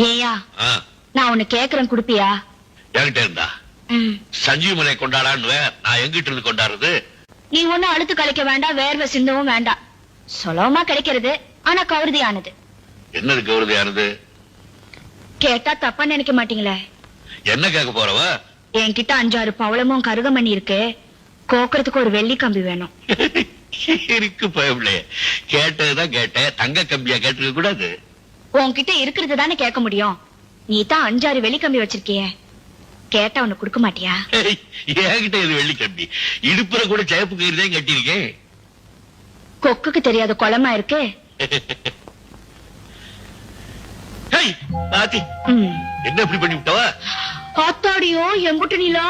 ஏயா நான் உன்னை கேக்குறேன், குடுப்பியா? என்கிட்ட இருந்தா சஞ்சீவ் மலை கொண்டாடான்னு நான் எங்கிட்ட இருந்து கொண்டாடுறது? நீ ஒண்ணு அழுத்து கலைக்க வேண்டாம், வேர்வை சிந்தவும் வேண்டாம். சுலபமா கிடைக்கிறது, ஆனா கவுருதியானது. என்னது கவுருதியானது? கேட்டா தப்பா நினைக்க மாட்டீங்களே? என்ன கேட்க போறவ? என்கிட்ட 5-6 பவளமும் கருகமணி இருக்கு, கோக்குறதுக்கு ஒரு வெள்ளி கம்பி வேணும். இருக்கு பயவில்லை, கேட்டதுதான் கேட்டேன். தங்க கம்பியா கேட்டுக்க கூடாது? உன்கிட்ட இருக்கிறது தானே கேட்க முடியும். நீ தான் 5-6 வெள்ளி கம்பி வச்சிருக்கிய, கேட்டா உன்னை கொடுக்க மாட்டியா? என்கிட்ட இது வெள்ளி கம்பி, இடுப்புற கூட சேப்பு கயிறுதான் கட்டிருக்கேன். கொக்குக்கு தெரியாத குளமா இருக்கு. என்ன இப்படி பண்ணி விட்டவா? ஆத்தாடியோ எம்புட்டு நீலா.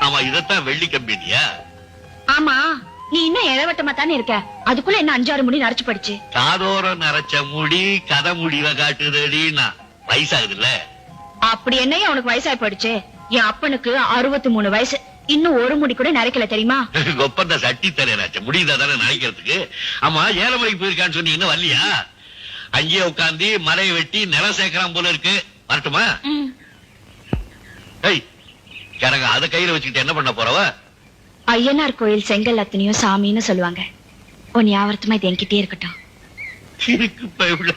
ஆமா, இதத்தான் வெள்ளி கம்பியா? ஆமா, நீ இன்னும் இளவட்டமா தானே இருக்க, அதுக்குள்ள என்ன 5-6 முடி நரைச்சு படிச்சு? காதோரம் நரைச்ச முடி கதை முடிவ காட்டுதடினா வயசாகுது இல்ல? அப்படி என்னைய உனக்கு வயசாய் போயிடுச்சு. என் அப்பனுக்கு 63 வயசு, இன்னும் ஒரு முடி கூட நரைக்கல தெரியுமா? கொப்பந்த சட்டி தரையாச்ச முடியுதா தானே நரைக்கிறதுக்கு? ஆமா, 7 மணிக்கு போயிருக்கான்னு சொன்னீங்க, இன்னும் வரலையா? அங்கேயே உட்காந்து மலையை வெட்டி நிலம் சேர்க்கலாம் போல இருக்கு. வரட்டுமா? கரங்க அத கையில வச்சுக்கிட்டு என்ன பண்ண போறவ? ஐயனார் கோயில் செங்கல் அத்தனையும் சாமின்னு சொல்லுவாங்க. உன் ஞாபகமா இது என்கிட்டே இருக்கட்டும். இருக்கு பயவுள்ள.